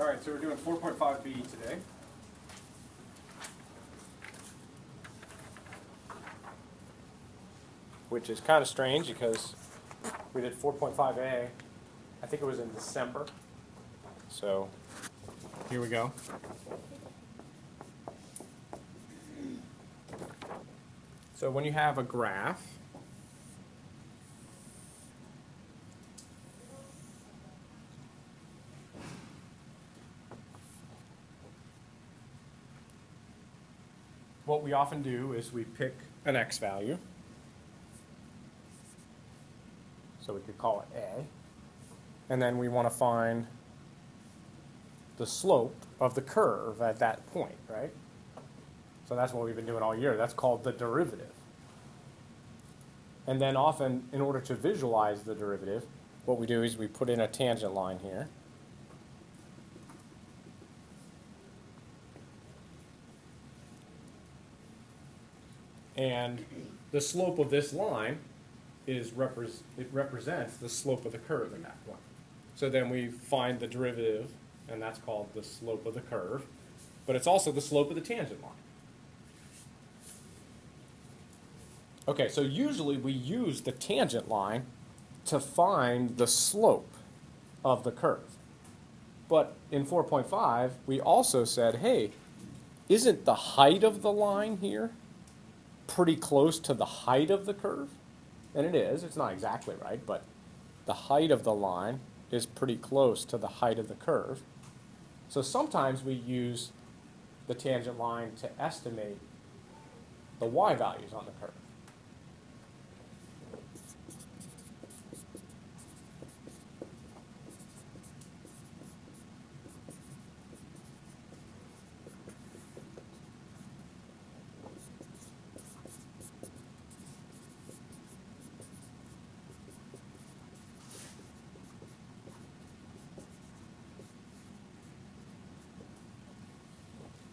Alright, so we're doing 4.5b today. Which is kind of strange because we did 4.5a, I think it was in December. So here we go. So when you have a graph, what we often do is we pick an x value. So we could call it a. And then we want to find the slope of the curve at that point, right? So that's what we've been doing all year. That's called the derivative. And then often, in order to visualize the derivative, what we do is we put in a tangent line here. And the slope of this line is represents the slope of the curve at that point. So then we find the derivative, and that's called the slope of the curve. But it's also the slope of the tangent line. Okay, so usually we use the tangent line to find the slope of the curve. But in 4.5, we also said, hey, isn't the height of the line here pretty close to the height of the curve? And it is. It's not exactly right, but the height of the line is pretty close to the height of the curve. So sometimes we use the tangent line to estimate the y values on the curve.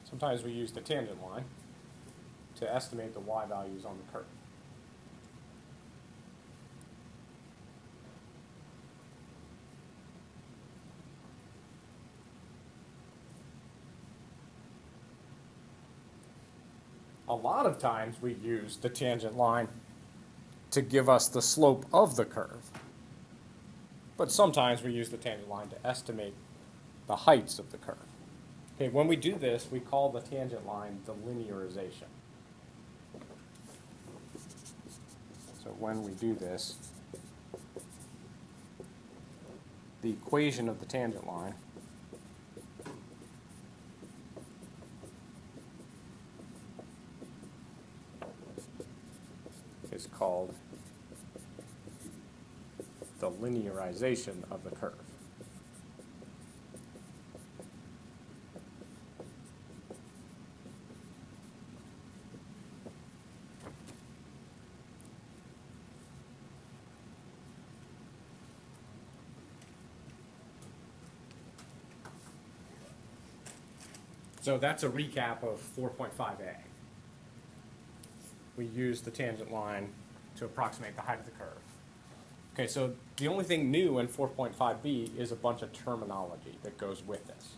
Sometimes we use the tangent line to estimate the y values on the curve. A lot of times we use the tangent line to give us the slope of the curve. But sometimes we use the tangent line to estimate the heights of the curve. Okay, when we do this, we call the tangent line the linearization. So when we do this, the equation of the tangent line is called the linearization of the curve. So that's a recap of 4.5a. We use the tangent line to approximate the height of the curve. Okay, so the only thing new in 4.5b is a bunch of terminology that goes with this.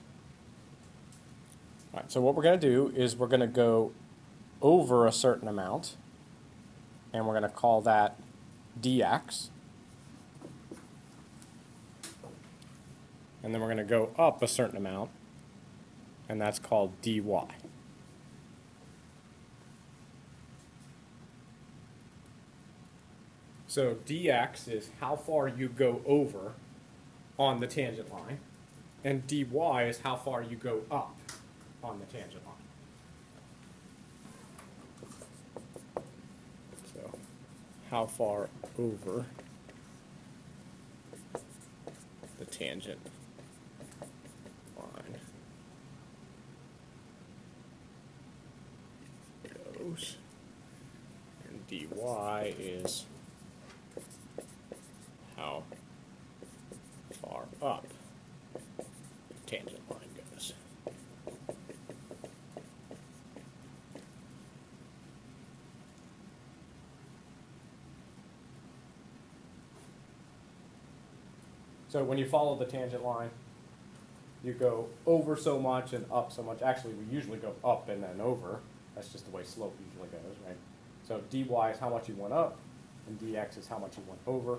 All right, so what we're going to do is we're going to go over a certain amount, and we're going to call that dx. And then we're going to go up a certain amount, and that's called dy. So dx is how far you go over on the tangent line, and dy is how far you go up on the tangent line. So how far over the tangent line goes, and dy is how far up the tangent line goes. So when you follow the tangent line, you go over so much and up so much. Actually, we usually go up and then over. That's just the way slope usually goes, right? So dy is how much you went up, and dx is how much you went over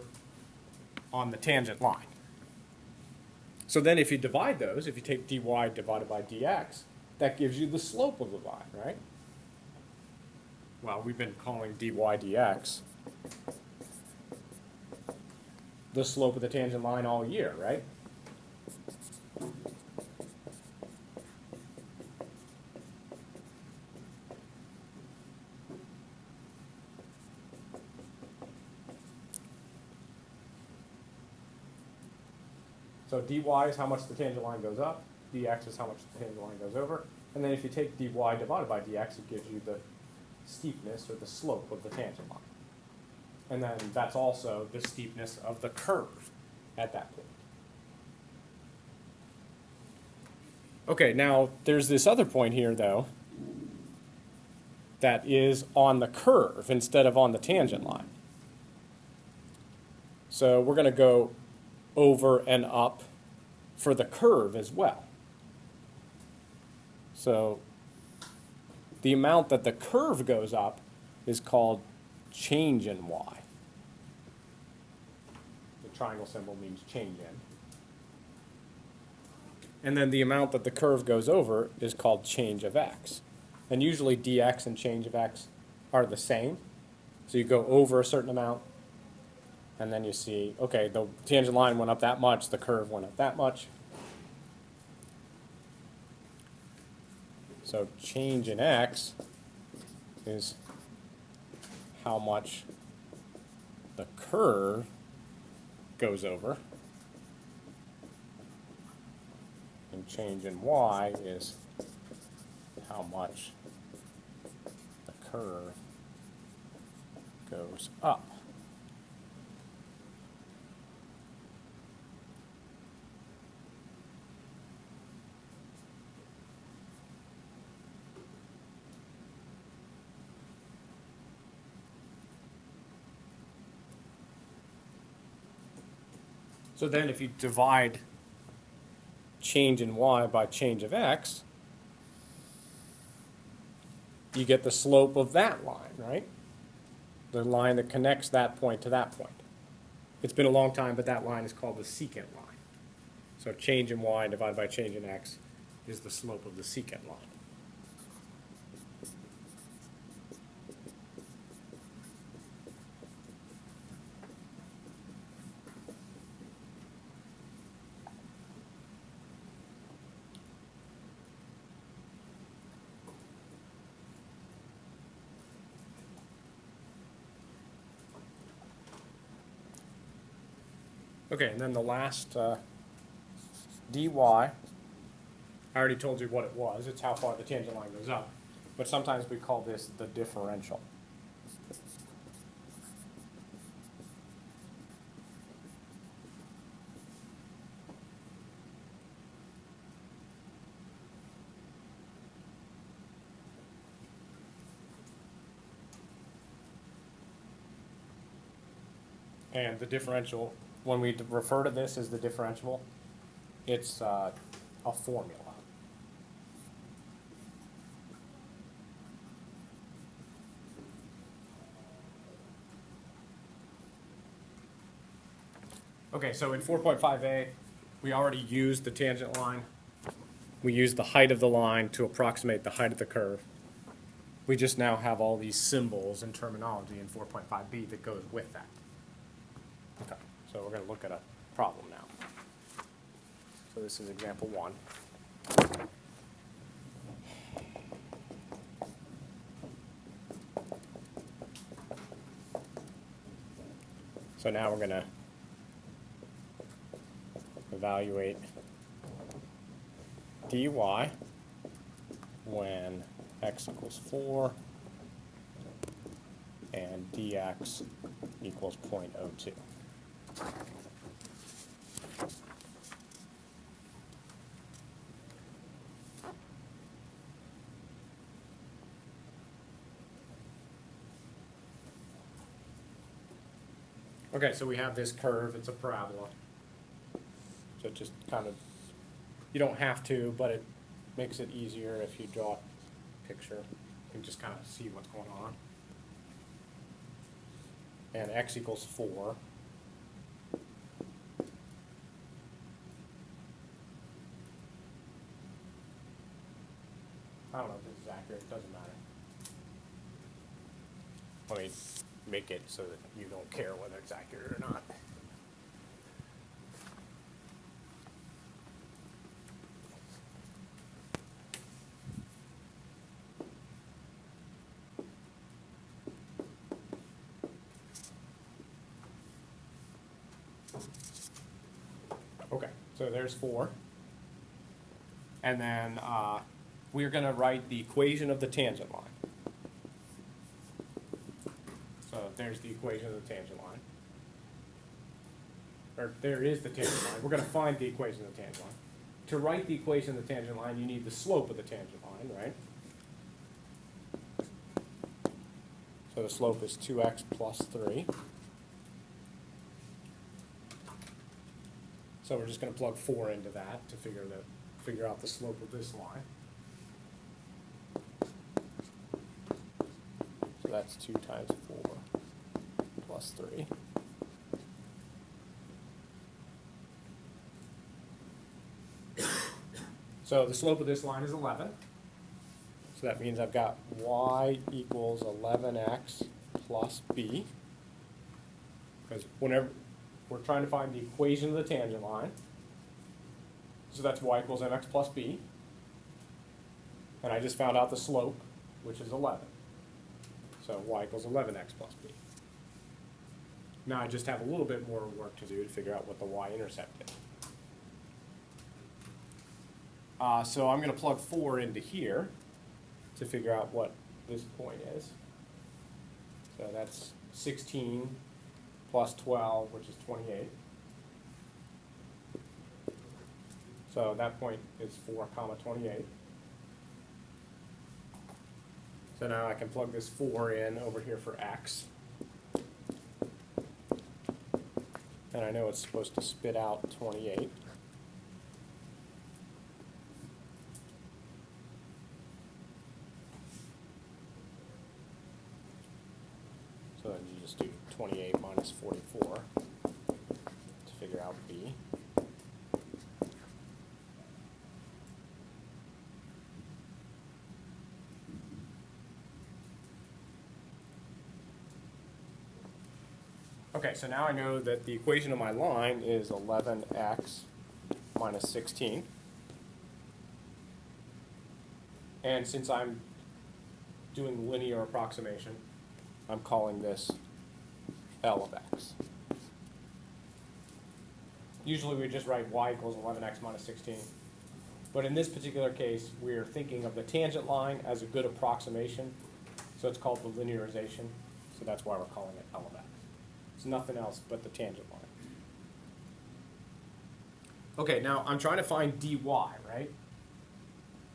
on the tangent line. So then if you divide those, if you take dy divided by dx, that gives you the slope of the line, right? Well, we've been calling dy dx the slope of the tangent line all year, right? So dy is how much the tangent line goes up, dx is how much the tangent line goes over, and then if you take dy divided by dx, it gives you the steepness or the slope of the tangent line. And then that's also the steepness of the curve at that point. Okay, now there's this other point here, though, that is on the curve instead of on the tangent line. So we're going to go over and up for the curve as well. So the amount that the curve goes up is called change in y. The triangle symbol means change in. And then the amount that the curve goes over is called change of x. And usually dx and change of x are the same. So you go over a certain amount, and then you see, okay, the tangent line went up that much, the curve went up that much. So change in x is how much the curve goes over. And change in y is how much the curve goes up. So then if you divide change in y by change of x, you get the slope of that line, right? The line that connects that point to that point. It's been a long time, but that line is called the secant line. So change in y divided by change in x is the slope of the secant line. Okay, and then the last dy, I already told you what it was. It's how far the tangent line goes up. But sometimes we call this the differential. And the differential, when we refer to this as the differential, it's a formula. Okay, so in 4.5a, we already used the tangent line. We used the height of the line to approximate the height of the curve. We just now have all these symbols and terminology in 4.5b that goes with that. Okay, so we're going to look at a problem now. So this is example 1. So now we're going to evaluate dy when x equals 4 and dx equals 0.02. Okay, so we have this curve, it's a parabola. So it just kind of You don't have to, but it makes it easier if you draw a picture. You can just kind of see what's going on. And x equals 4. I don't know if this is accurate. It doesn't matter. Let me make it so that you don't care whether it's accurate or not. Okay, so there's 4. And then we're going to write the equation of the tangent line. So there's the equation of the tangent line. Or there is the tangent line. We're going to find the equation of the tangent line. To write the equation of the tangent line, you need the slope of the tangent line, right? So the slope is 2x plus 3. So we're just going to plug 4 into that to figure out the slope of this line. So that's 2 times 4 plus 3. So the slope of this line is 11. So that means I've got y equals 11x plus b. Because whenever we're trying to find the equation of the tangent line, so that's y equals mx plus b. And I just found out the slope, which is 11. So y equals 11x plus b. Now I just have a little bit more work to do to figure out what the y-intercept is. So I'm going to plug 4 into here to figure out what this point is. So that's 16 plus 12, which is 28. So that point is 4 comma 28. So now I can plug this 4 in over here for x. And I know it's supposed to spit out 28. So then you just do 28 minus 44 to figure out b. Okay, so now I know that the equation of my line is 11x minus 16. And since I'm doing linear approximation, I'm calling this L of x. Usually we just write y equals 11x minus 16. But in this particular case, we're thinking of the tangent line as a good approximation. So it's called the linearization. So that's why we're calling it L of x. It's nothing else but the tangent line. Okay, now I'm trying to find dy, right?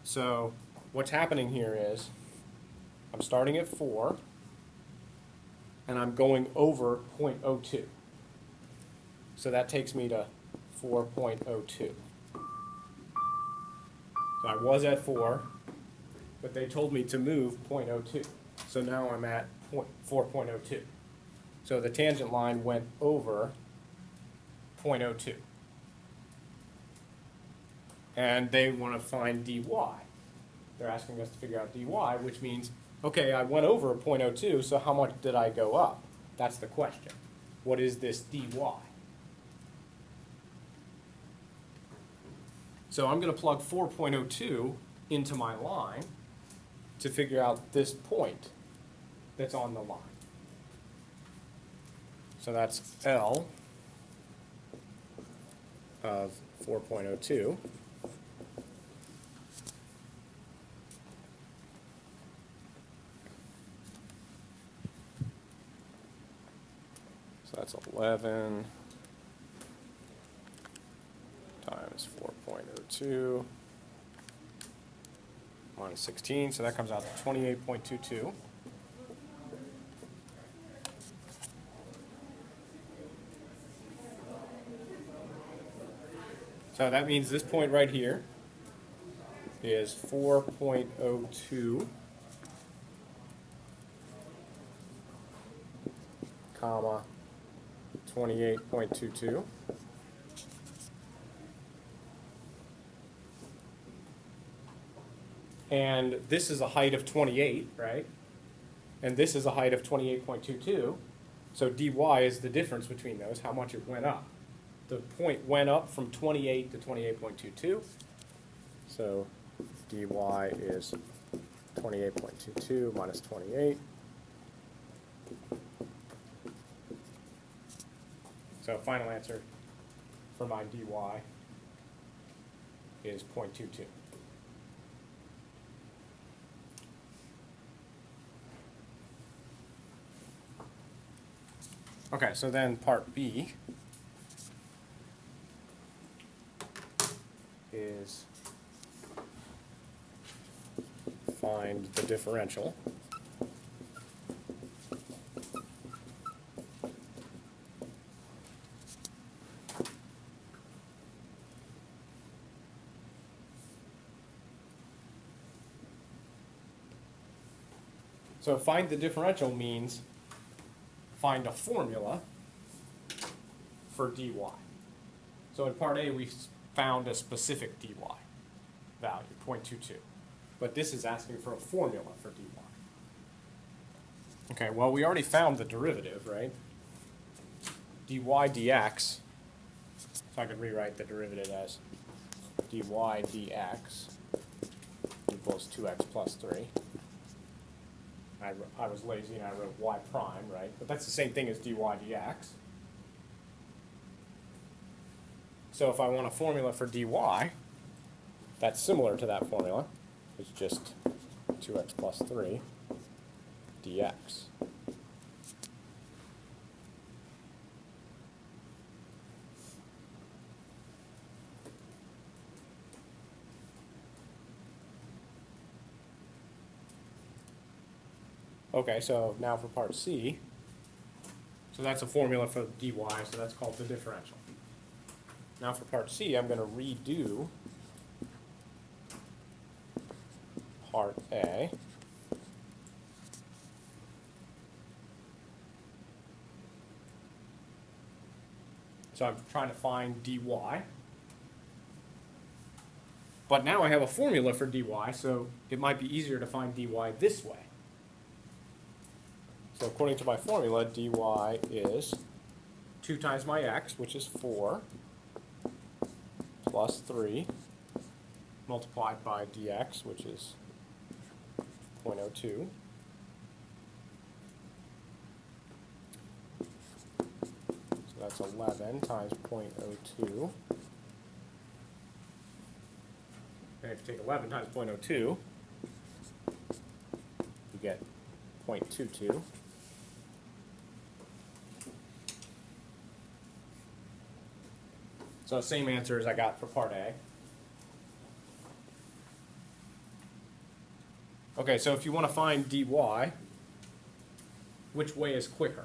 So what's happening here is I'm starting at 4, and I'm going over 0.02. So that takes me to 4.02. So I was at 4, but they told me to move 0.02. So now I'm at 4.02. So the tangent line went over 0.02. And they want to find dy. They're asking us to figure out dy, which means, okay, I went over 0.02, so how much did I go up? That's the question. What is this dy? So I'm going to plug 4.02 into my line to figure out this point that's on the line. So that's L of 4.02. So that's 11 times 4.02 minus 16. So that comes out to 28.22. So that means this point right here is 4.02, comma, 28.22. And this is a height of 28, right? And this is a height of 28.22. So dy is the difference between those, how much it went up. The point went up from 28 to 28.22. So dy is 28.22 minus 28. So final answer for my dy is 0.22. Okay, so then part B is find the differential. So find the differential means find a formula for dy. So in part A, we found a specific dy value, 0.22. But this is asking for a formula for dy. Okay, well, we already found the derivative, right? dy dx, so I could rewrite the derivative as dy dx equals 2x plus 3. I was lazy and I wrote y prime, right? But that's the same thing as dy dx. So if I want a formula for dy, that's similar to that formula. It's just 2x plus 3 dx. Okay, so now for part C. So that's a formula for dy, so that's called the differential. Now for part C, I'm going to redo part A. So I'm trying to find dy. But now I have a formula for dy, so it might be easier to find dy this way. So according to my formula, dy is 2 times my x, which is 4, plus 3, multiplied by dx, which is 0.02. So that's 11 times 0.02. And if you take 11 times 0.02, you get 0.22. So same answer as I got for part A. Okay, so if you want to find dy, which way is quicker?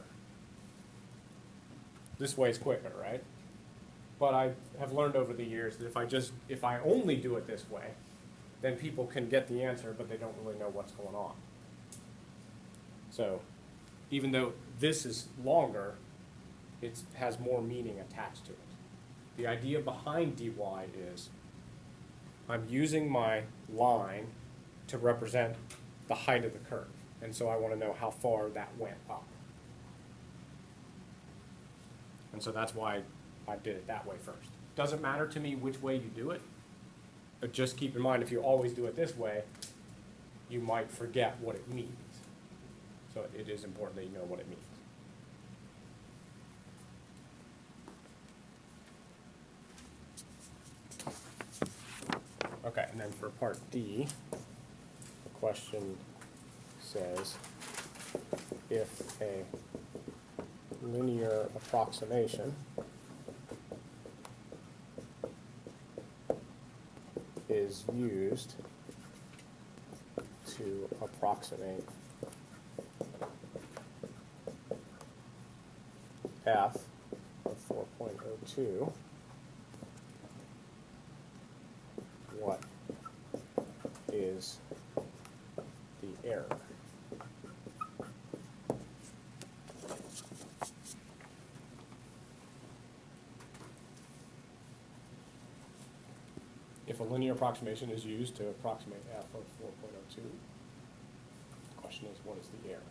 This way is quicker, right? But I have learned over the years that if I only do it this way, then people can get the answer, but they don't really know what's going on. So even though this is longer, it has more meaning attached to it. The idea behind dy is I'm using my line to represent the height of the curve. And so I want to know how far that went up. And so that's why I did it that way first. Doesn't matter to me which way you do it, but just keep in mind if you always do it this way, you might forget what it means. So it is important that you know what it means. Okay, and then for part D, the question says, if a linear approximation is used to approximate f of 4.02, what is the error? If a linear approximation is used to approximate f of 4.02, the question is, what is the error?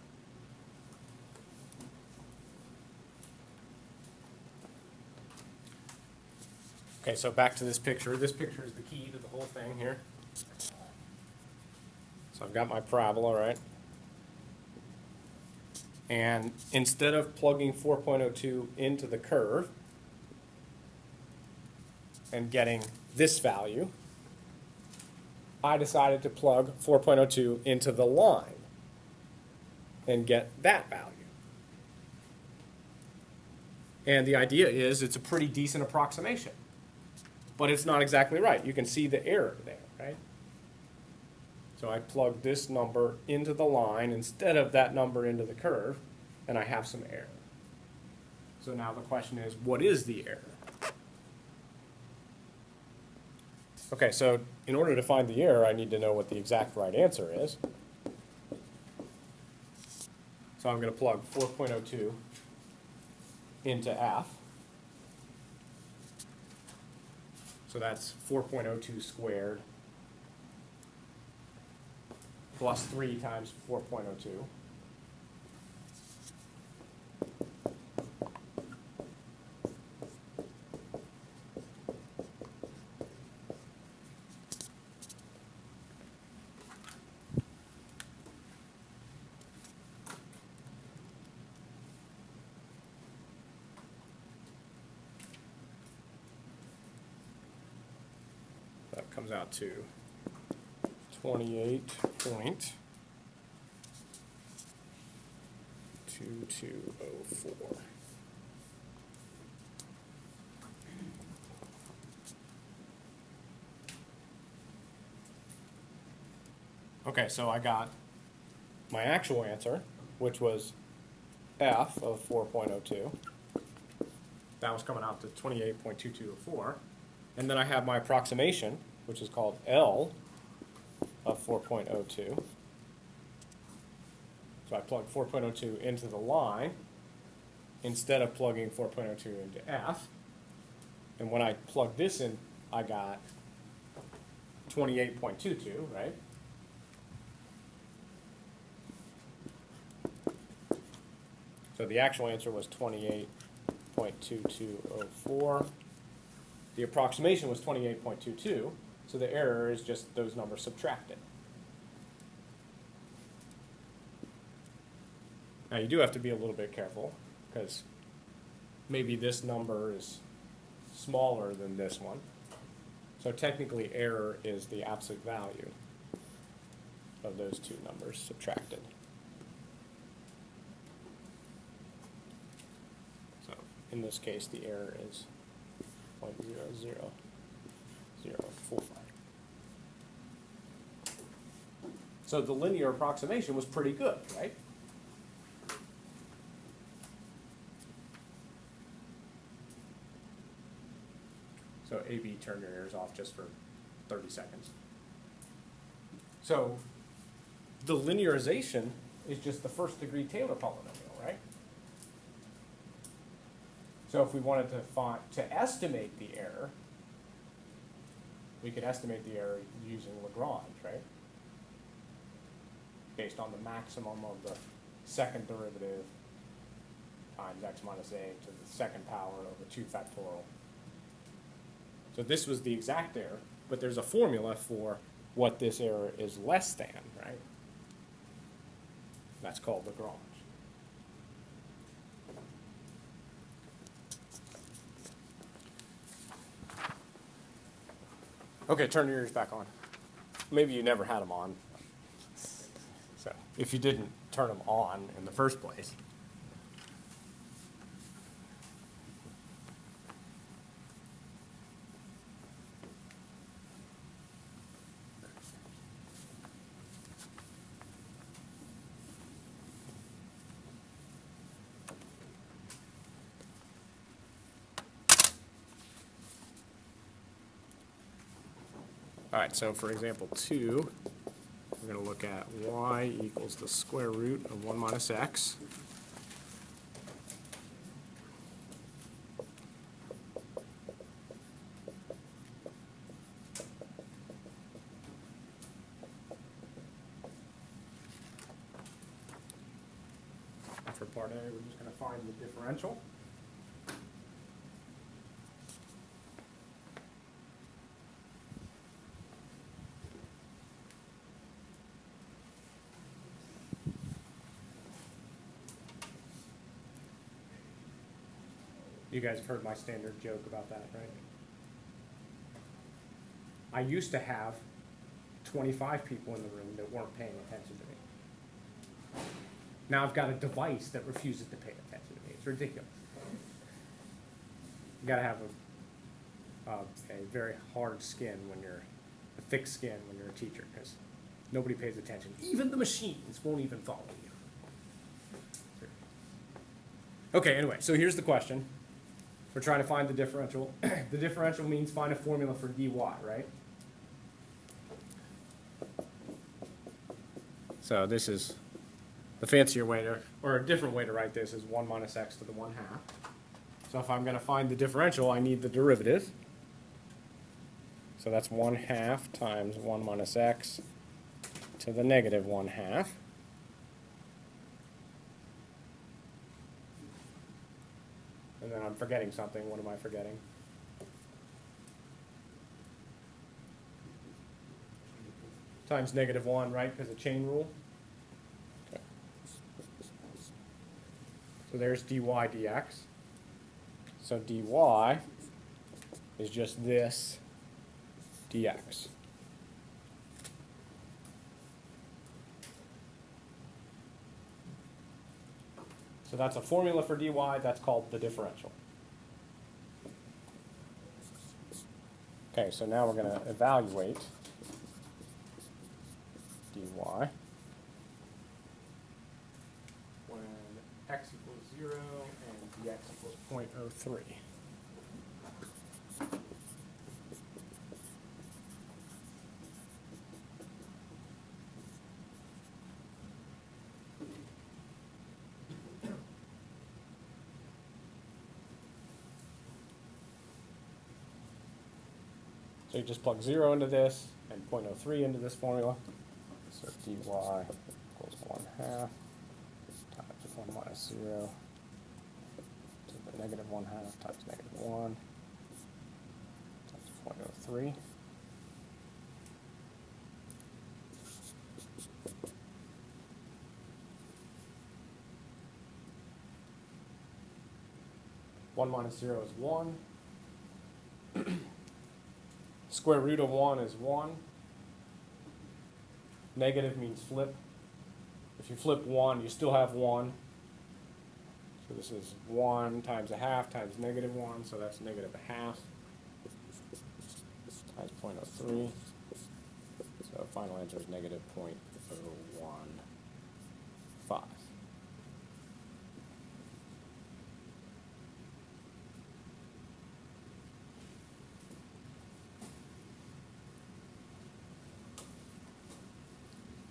Okay, so back to this picture. This picture is the key to the whole thing here. So I've got my parabola, right? And instead of plugging 4.02 into the curve and getting this value, I decided to plug 4.02 into the line and get that value. And the idea is it's a pretty decent approximation, but it's not exactly right. You can see the error there, right? So I plug this number into the line instead of that number into the curve, and I have some error. So now the question is, what is the error? Okay, so in order to find the error, I need to know what the exact right answer is. So I'm going to plug 4.02 into f. So that's 4.02 squared plus 3 times 4.02. That comes out to 28.2204. Okay, so I got my actual answer, which was f of 4.02. That was coming out to 28.2204. And then I have my approximation, which is called L of 4.02. So I plug 4.02 into the line instead of plugging 4.02 into F. And when I plug this in, I got 28.22, right? So the actual answer was 28.2204. The approximation was 28.22, so the error is just those numbers subtracted. Now you do have to be a little bit careful, because maybe this number is smaller than this one. So technically error is the absolute value of those two numbers subtracted. So in this case the error is 0.0004. So the linear approximation was pretty good, right? So AB, turn your ears off just for 30 seconds. So the linearization is just the first degree Taylor polynomial, right? So if we wanted to estimate the error, we could estimate the error using Lagrange, right? Based on the maximum of the second derivative times x minus a to the second power over 2 factorial. So this was the exact error, but there's a formula for what this error is less than, right? That's called Lagrange. Okay, turn your ears back on. Maybe you never had them on. So if you didn't turn them on in the first place. All right, so for example 2, we're going to look at y equals the square root of 1 minus x. And for part A, we're just going to find the differential. You guys have heard my standard joke about that, right? I used to have 25 people in the room that weren't paying attention to me. Now I've got a device that refuses to pay attention to me. It's ridiculous. You gotta have a very hard skin when you're, a thick skin when you're a teacher, because nobody pays attention. Even the machines won't even follow you. Okay, anyway, so here's the question. We're trying to find the differential. The differential means find a formula for dy, right? So this is the fancier way to, or a different way to write this is 1 minus x to the 1/2. So if I'm going to find the differential, I need the derivative. So that's 1/2 times 1 minus x to the negative 1/2. And then I'm forgetting something. What am I forgetting? Times negative 1, right? Because of chain rule. Okay. So there's dy dx. So dy is just this dx. So that's a formula for dy. That's called the differential. Okay, so now we're going to evaluate dy when x equals 0 and dx equals 0.03. So you just plug 0 into this and 0.03 into this formula. So dy equals 1/2 times 1 minus 0 to the negative 1/2 times negative 1 times 0.03. One minus 0 is 1. Square root of 1 is 1. Negative means flip. If you flip 1, you still have 1. So this is 1 times 1/2 times negative 1, so that's negative 1/2 times 0.03. So final answer is negative 0.015.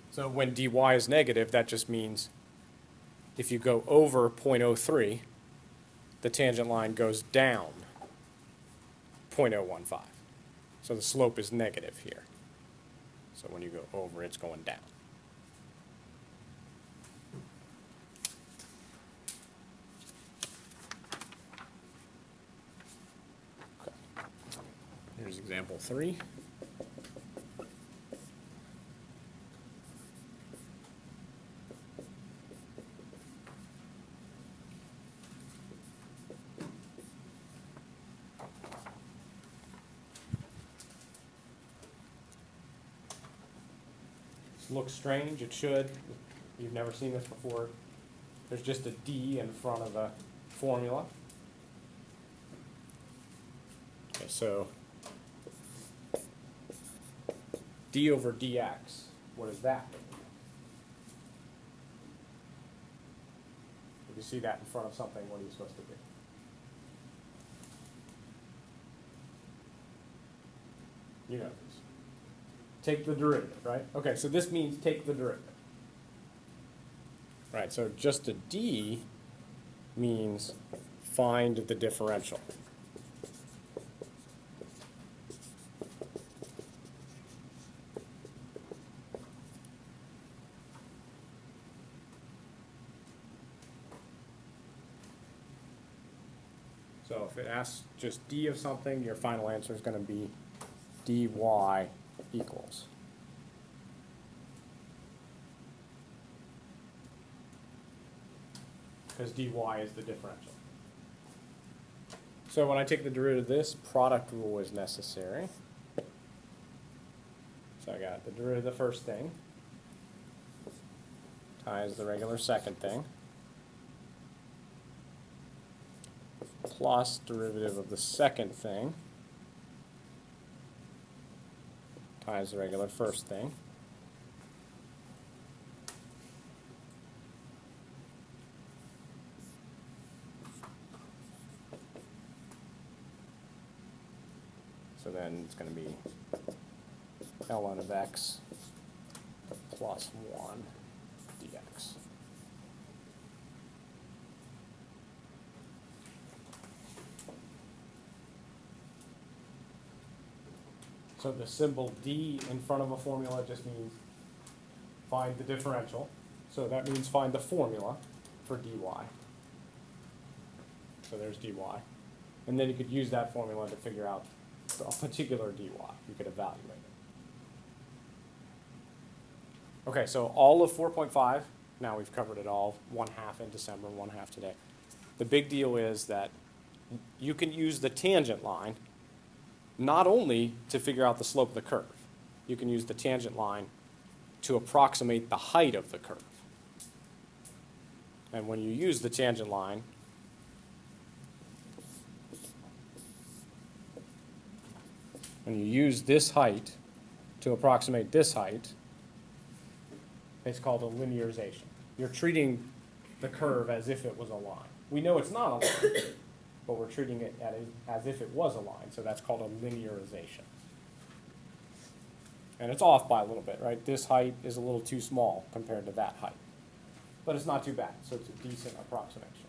So when dy is negative, that just means if you go over 0.03, the tangent line goes down 0.015. So the slope is negative here. So when you go over, it's going down. Okay. Here's example 3. Looks strange, it should. You've never seen this before. There's just a d in front of the formula. Okay, so d over dx, what is that? If you see that in front of something, what are you supposed to do? You know this. take the derivative, right? Okay, so this means take the derivative. Right, so just a D means find the differential. So if it asks just D of something, your final answer is going to be dy equals. Because dy is the differential. So when I take the derivative of this, product rule is necessary. So I got the derivative of the first thing times the regular second thing plus derivative of the second thing times the regular first thing so then it's going to be ln of x plus 1 dx. So the symbol D in front of a formula just means find the differential. So that means find the formula for dy. So there's dy. And then you could use that formula to figure out a particular dy. You could evaluate it. Okay, so all of 4.5, now we've covered it all, 1/2 in December, 1/2 today. The big deal is that you can use the tangent line not only to figure out the slope of the curve, you can use the tangent line to approximate the height of the curve. And when you use the tangent line, when you use this height to approximate this height, it's called a linearization. You're treating the curve as if it was a line. We know it's not a line, but we're treating it as if it was a line, so that's called a linearization. And it's off by a little bit, right? This height is a little too small compared to that height. But it's not too bad, so it's a decent approximation.